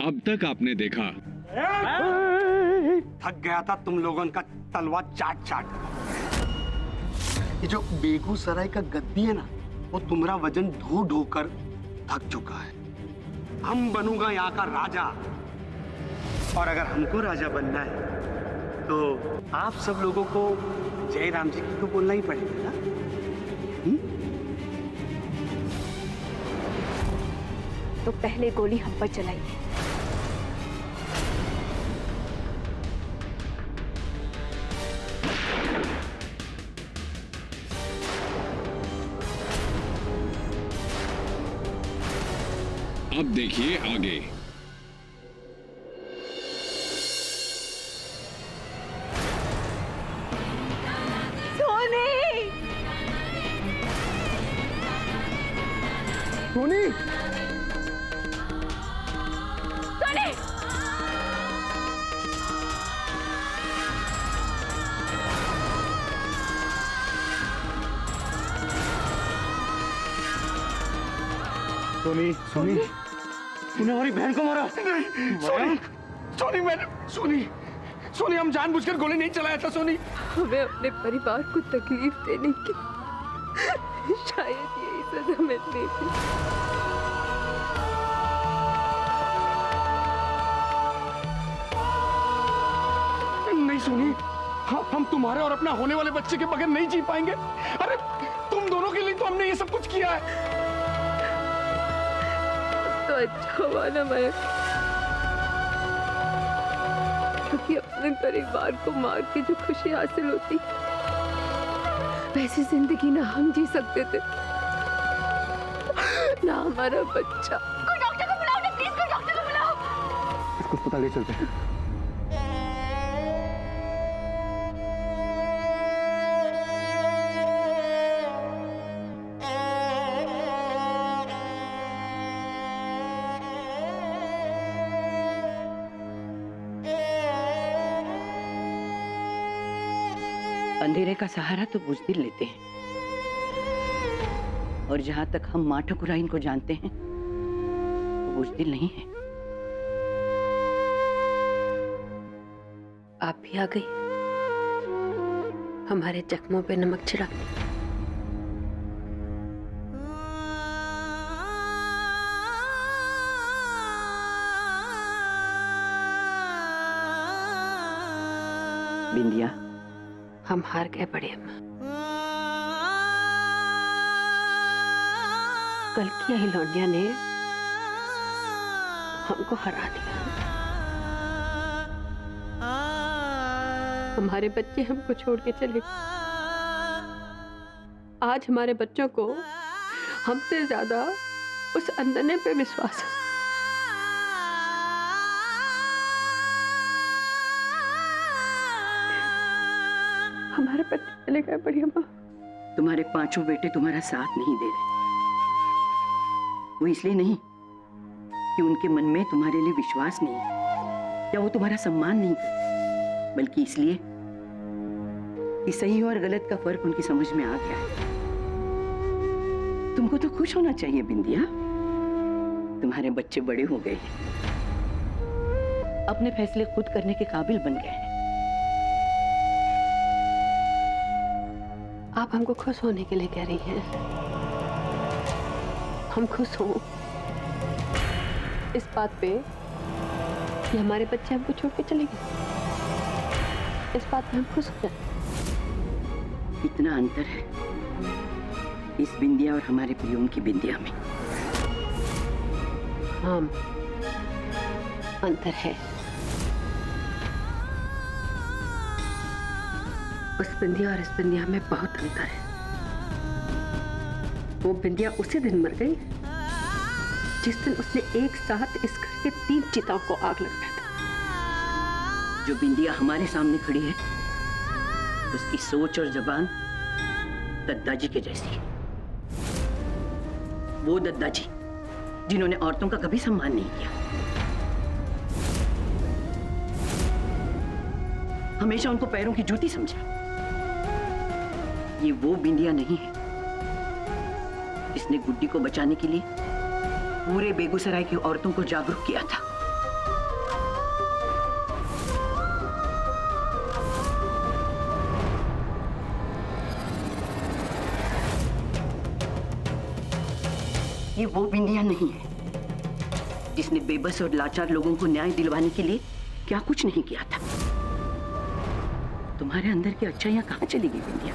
अब तक आपने देखा। थक गया था तुम लोगों का तलवार चाट चाट। ये जो बेगूसराय का गद्दी है ना, वो तुम्हारा वजन ढो ढो कर थक चुका है। हम बनूंगा यहाँ का राजा, और अगर हमको राजा बनना है तो आप सब लोगों को जय राम जी की तो बोलना ही पड़ेगा ना। तो पहले गोली हम पर चलाइए। अब देखिए आगे। सोनी, सोनी, सोनी, तूने हमारी बहन को मारा? नहीं, सोनी, सोनी, मैंने सोनी, हम जानबूझकर गोली नहीं चलाया था सोनी। हमें अपने परिवार को तकलीफ देने की शायद यही सजा मिलनी थी। नहीं सोनी, हम तुम्हारे और अपना होने वाले बच्चे के बगैर नहीं जी पाएंगे। अरे तुम दोनों के लिए तो हमने ये सब कुछ किया है। तो अच्छा हुआ ना मयंक, क्योंकि अपने परिवार को मार के जो खुशी हासिल होती, वैसी जिंदगी ना हम जी सकते थे ना हमारा बच्चा। कोई डॉक्टर को बुलाओ ना प्लीज, कोई डॉक्टर को बुलाओ। इसको अस्पताल ले चलते हैं। अंधेरे का सहारा तो बुज़दिल लेते हैं, और जहां तक हम माँ ठकुराइन को जानते हैं वो बुज़दिल नहीं है। आप भी आ गई हमारे जख्मों पे नमक छिड़क। बिंदिया, हम हार गए बड़े अम्मा। कल की आई लौंडिया ने हमको हरा दिया। हमारे बच्चे हमको छोड़ के चले। आज हमारे बच्चों को हमसे ज्यादा उस अंधने पे विश्वास है। हमारे पति चले गए बड़ी अम्मा। तुम्हारे पांचों बेटे तुम्हारा साथ नहीं दे रहे। वो इसलिए नहीं कि उनके मन में तुम्हारे लिए विश्वास नहीं या वो तुम्हारा सम्मान नहीं करते, बल्कि इसलिए कि सही और गलत का फर्क उनकी समझ में आ गया है। तुमको तो खुश होना चाहिए बिंदिया, तुम्हारे बच्चे बड़े हो गए हैं, अपने फैसले खुद करने के काबिल बन गए हैं। आप हमको खुश होने के लिए कह रही हैं। हम खुश हों इस बात पे कि हमारे बच्चे हमको छोड़ के चले गए, इस बात पे हम खुश हो जाए। इतना अंतर है इस बिंदिया और हमारे प्रियों की बिंदिया में। हाँ, अंतर है। उस बिंदिया और इस बिंदिया में बहुत अंतर है। वो बिंदिया उसी दिन मर गई जिस दिन उसने एक साथ इस घर के 3 चिताओं को आग लगाया था। जो बिंदिया हमारे सामने खड़ी है उसकी सोच और जबान दद्दाजी के जैसी है। वो दद्दाजी जिन्होंने औरतों का कभी सम्मान नहीं किया, हमेशा उनको पैरों की जूती समझा। ये वो बिंदिया नहीं है जिसने गुड्डी को बचाने के लिए पूरे बेगूसराय की औरतों को जागरूक किया था। ये वो बिंदिया नहीं है जिसने बेबस और लाचार लोगों को न्याय दिलवाने के लिए क्या कुछ नहीं किया था। तुम्हारे अंदर की अच्छाइयां कहां चली गई बिंदिया?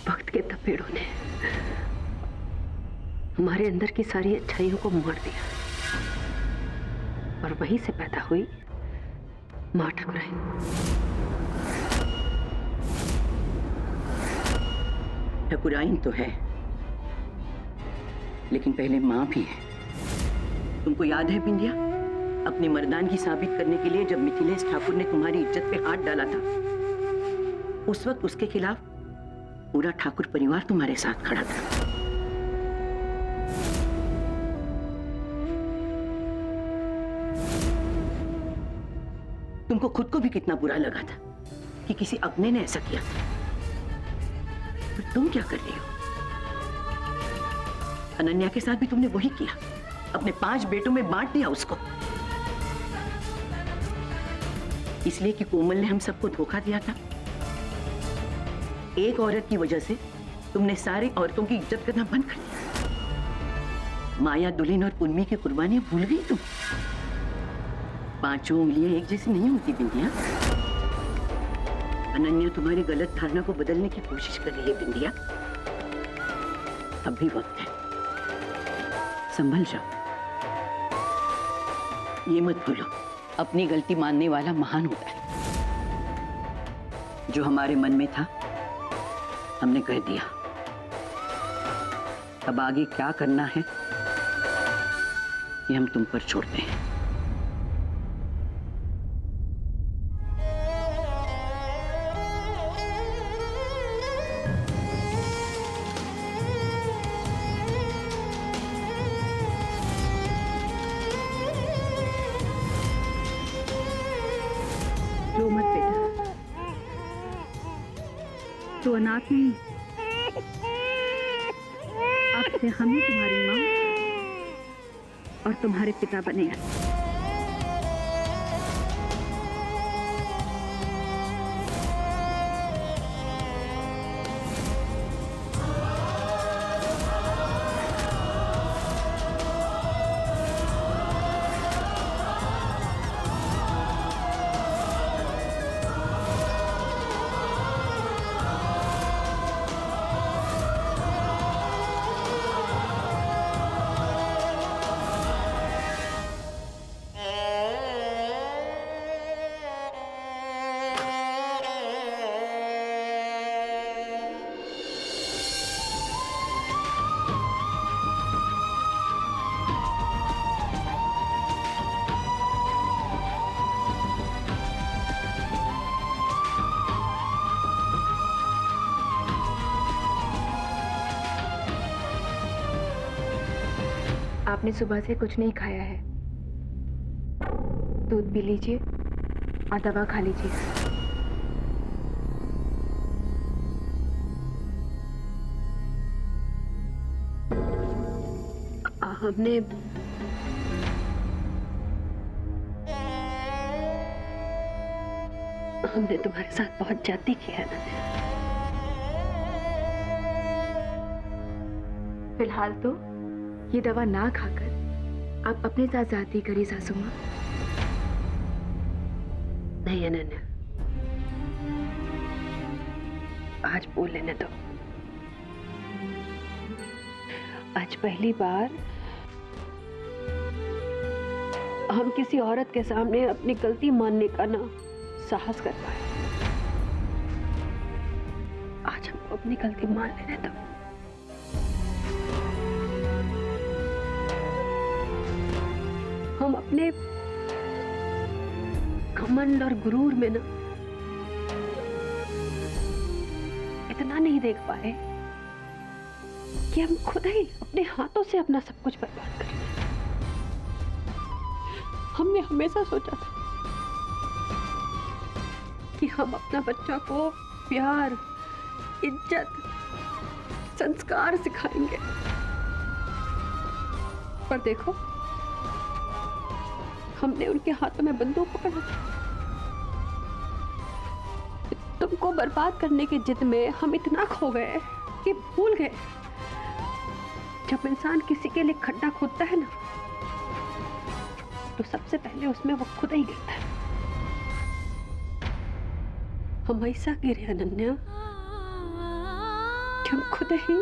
वक्त के थपेड़ों ने हमारे अंदर की सारी अच्छाइयों को मोड़ दिया और वहीं से पैदा हुई मां ठकुराइन। ठकुराइन तो है, लेकिन पहले मां भी है। तुमको याद है बिंदिया, अपनी मर्दानगी साबित करने के लिए जब मिथिलेश ठाकुर ने तुम्हारी इज्जत पे हाथ डाला था, उस वक्त उसके खिलाफ पूरा ठाकुर परिवार तुम्हारे साथ खड़ा था। तुमको खुद को भी कितना बुरा लगा था कि किसी अपने ने ऐसा किया। पर तुम क्या कर रही हो? अनन्या के साथ भी तुमने वही किया, अपने 5 बेटों में बांट दिया उसको, इसलिए कि कोमल ने हम सबको धोखा दिया था। एक औरत की वजह से तुमने सारी औरतों की इज्जत करना बंद कर दिया। माया, दुल्हन और पुन्नी की कुर्बानियां भूल गई तुम। 5 उंगलियां एक जैसी नहीं होती बिंदिया। अनन्या तुम्हारी गलत धारणा को बदलने की कोशिश कर रही है बिंदिया। अब भी वक्त है, संभल जाओ। ये मत भूलो, अपनी गलती मानने वाला महान होता है। जो हमारे मन में था हमने कह दिया, अब आगे क्या करना है ये हम तुम पर छोड़ते हैं। रो मत बेटा, तो अनाथ नहीं, अब से हम ही तुम्हारी माँ और तुम्हारे पिता बनेगा। आपने सुबह से कुछ नहीं खाया है, दूध पी लीजिए और दवा खा लीजिए। हमने तुम्हारे साथ बहुत ज्यादती की है ना। फिलहाल तो ये दवा ना खाकर आप अपने साथ ज्यादती करिए सासू माँ। नहीं अनन्या, आज बोल लेने दो। आज पहली बार हम किसी औरत के सामने अपनी गलती मानने का ना साहस कर पाए। आज हमको अपनी गलती मान लेने दो। हम अपने घमंड और गुरूर में ना इतना नहीं देख पाए कि हम खुद ही अपने हाथों से अपना सब कुछ बर्बाद कर रहे हैं। हमने हमेशा सोचा था कि हम अपना बच्चा को प्यार, इज्जत, संस्कार सिखाएंगे, पर देखो हमने उनके हाथों में बंदूक पकड़ा। को बर्बाद करने की जिद में हम इतना खो गए कि भूल गए जब इंसान किसी के लिए खड्डा खोदता है ना, तो सबसे पहले उसमें वो खुद ही गिरता है। हम ऐसा गिरे अनन्या कि हम खुद ही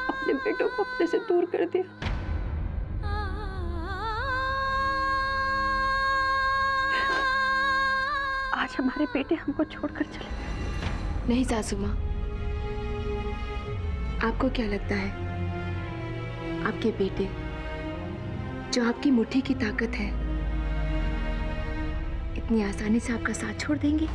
अपने बेटों को अपने से दूर कर दिया। आज हमारे बेटे हमको छोड़कर चले गए। नहीं सासू माँ, आपको क्या लगता है आपके बेटे जो आपकी मुट्ठी की ताकत है इतनी आसानी से आपका साथ छोड़ देंगे?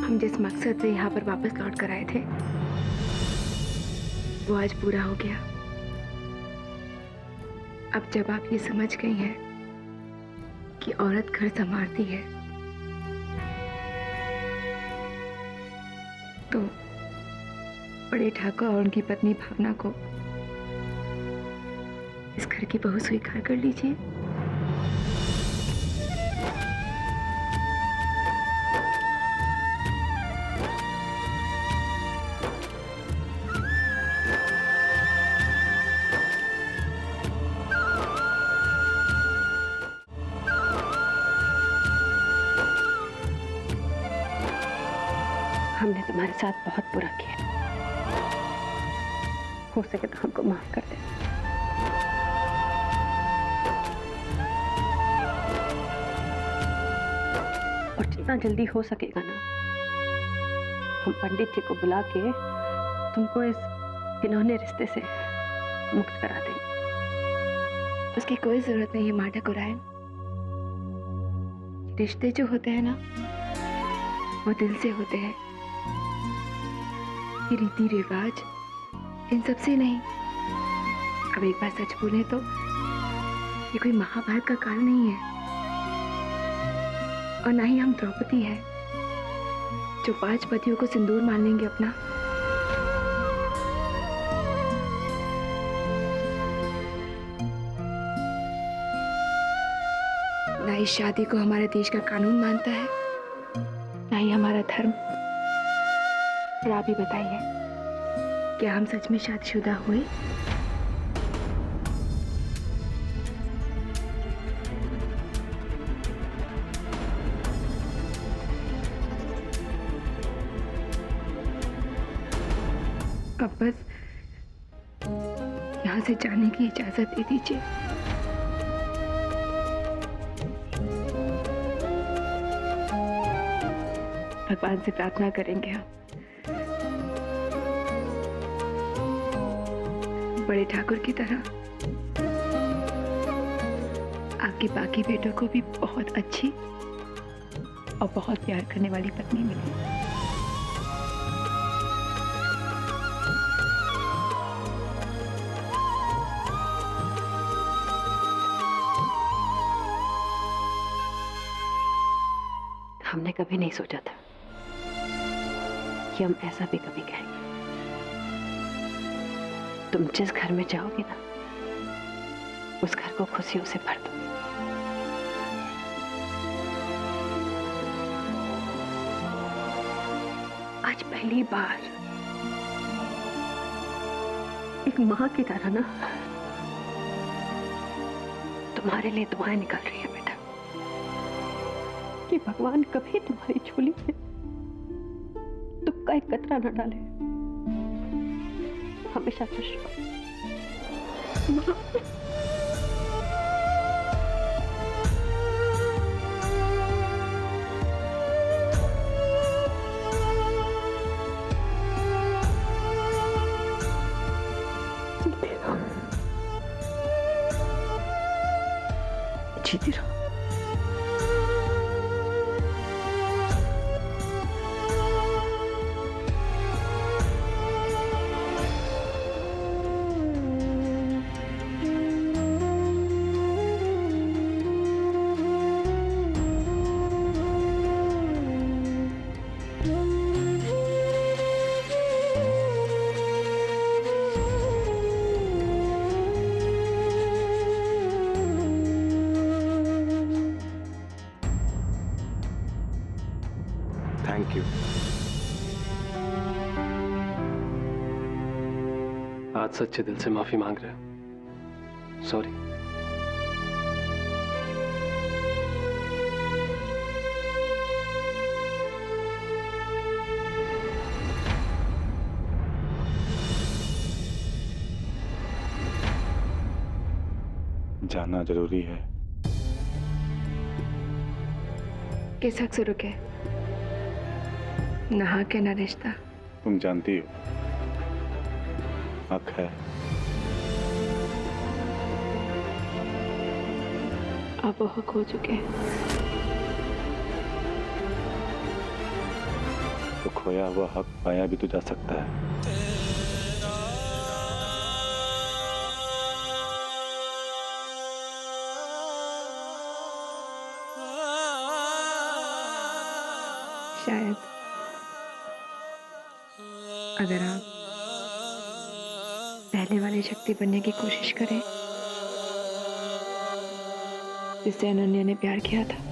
हम जिस मकसद से यहाँ पर वापस लौट कर आए थे वो आज पूरा हो गया। अब जब आप ये समझ गई हैं कि औरत घर संभालती है तो बड़े ठाकुर और उनकी पत्नी भावना को इस घर की बहू स्वीकार कर लीजिए। हमने तुम्हारे साथ बहुत बुरा किया, हो सके तो हमको माफ कर दे। और जितना जल्दी हो सकेगा ना, हम पंडित जी को बुला के तुमको इस घिनौने रिश्ते से मुक्त करा देंगे। उसकी कोई जरूरत नहीं है माँ ठाकुरायन। रिश्ते जो होते हैं ना वो दिल से होते हैं, ये रीति रिवाज इन सब से नहीं। अब एक बार सच बोले तो ये कोई महाभारत का काल नहीं है और ना ही हम द्रौपदी है जो 5 पतियों को सिंदूर मान लेंगे अपना। ना इस शादी को हमारे देश का कानून मानता है ना ही हमारा धर्म। और आप ही बताइए, क्या हम सच में शादीशुदा हुए? अब बस यहाँ से जाने की इजाजत दे दीजिए। भगवान से प्रार्थना करेंगे हम बड़े ठाकुर की तरह आपके बाकी बेटों को भी बहुत अच्छी और बहुत प्यार करने वाली पत्नी मिली। हमने कभी नहीं सोचा था कि हम ऐसा भी कभी कहेंगे। तुम जिस घर में जाओगे ना, उस घर को खुशियों से भर दो। आज पहली बार एक माँ की तरह ना तुम्हारे लिए दुआएं निकल रही है बेटा, कि भगवान कभी तुम्हारी झोली में दुख का एक कतरा न डाले। हमेशा खुश रहो। जीती रहो। Thank you. आज सच्चे दिल से माफी मांग रहे हो। सॉरी। जानना जरूरी है। किस हक से रुके? नहा के ना रिश्ता। तुम जानती हो हक है। अब वो हक हो चुके हैं। तो खोया हुआ हक पाया भी तो जा सकता है। शायद अगर आप पहले वाली शक्ति बनने की कोशिश करें जिससे अनन्या ने प्यार किया था।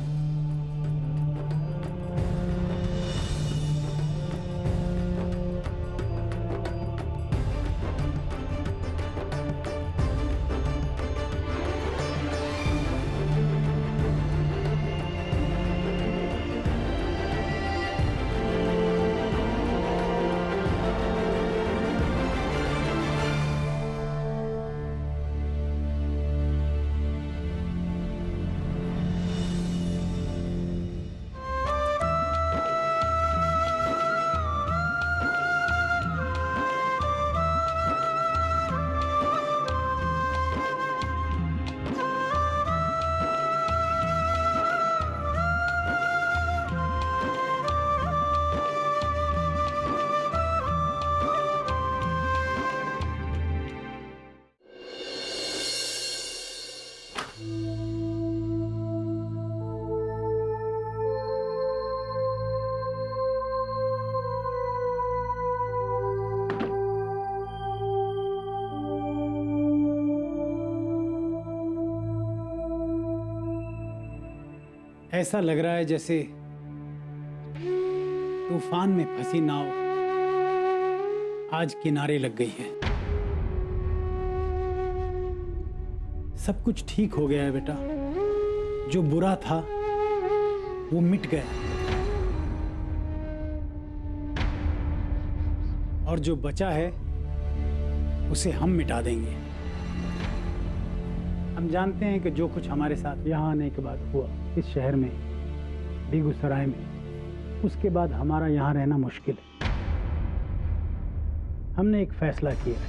ऐसा लग रहा है जैसे तूफान में फंसी नाव आज किनारे लग गई है। सब कुछ ठीक हो गया है बेटा। जो बुरा था वो मिट गया और जो बचा है उसे हम मिटा देंगे। हम जानते हैं कि जो कुछ हमारे साथ यहाँ आने के बाद हुआ इस शहर में, बेगूसराय में, उसके बाद हमारा यहाँ रहना मुश्किल है। हमने एक फैसला किया है,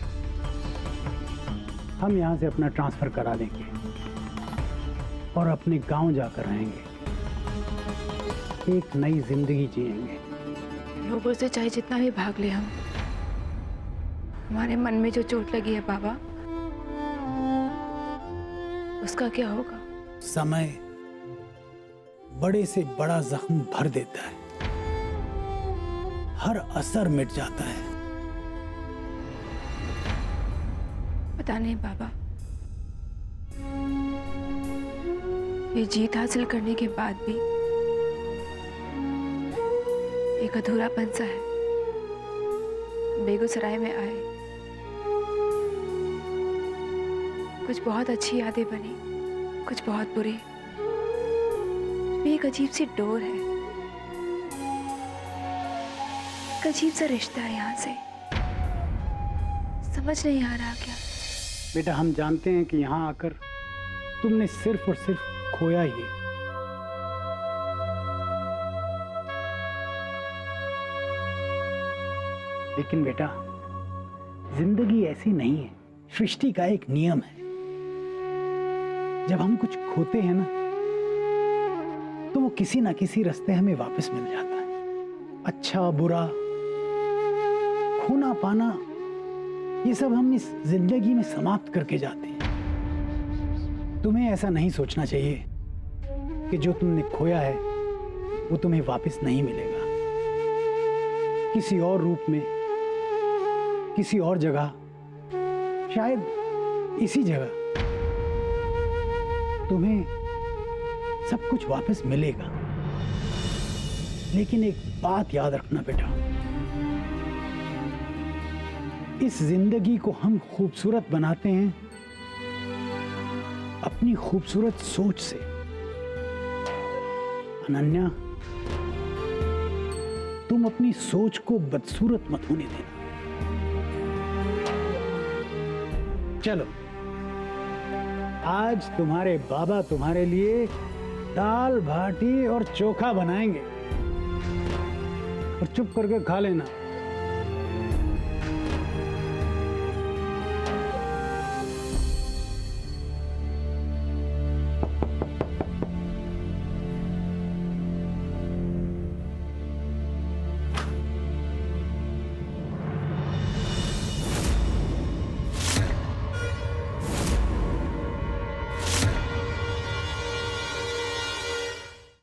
हम यहाँ से अपना ट्रांसफर करा देंगे और अपने गांव जाकर रहेंगे, एक नई जिंदगी जिएंगे। लोगों से चाहे जितना भी भाग ले हम, हमारे मन में जो चोट लगी है बाबा, उसका क्या होगा? समय बड़े से बड़ा जख्म भर देता है, हर असर मिट जाता है। पता नहीं बाबा, ये जीत हासिल करने के बाद भी एक अधूरापन सा है। बेगूसराय में आए, कुछ बहुत अच्छी यादें बनी, कुछ बहुत बुरी। एक अजीब सी डोर है, एक अजीब सा रिश्ता है यहाँ से, समझ नहीं आ रहा क्या। बेटा हम जानते हैं कि यहाँ आकर तुमने सिर्फ और सिर्फ खोया ही है। लेकिन बेटा जिंदगी ऐसी नहीं है, सृष्टि का एक नियम है। जब हम कुछ खोते हैं ना, तो वो किसी ना किसी रास्ते हमें वापस मिल जाता है। अच्छा बुरा, खोना पाना, ये सब हम इस जिंदगी में समाप्त करके जाते हैं। तुम्हें ऐसा नहीं सोचना चाहिए कि जो तुमने खोया है वो तुम्हें वापस नहीं मिलेगा। किसी और रूप में, किसी और जगह, शायद इसी जगह तुम्हें सब कुछ वापस मिलेगा। लेकिन एक बात याद रखना बेटा, इस जिंदगी को हम खूबसूरत बनाते हैं अपनी खूबसूरत सोच से। अनन्या, तुम अपनी सोच को बदसूरत मत होने देना। चलो, आज तुम्हारे बाबा तुम्हारे लिए दाल बाटी और चोखा बनाएंगे और चुप करके खा लेना।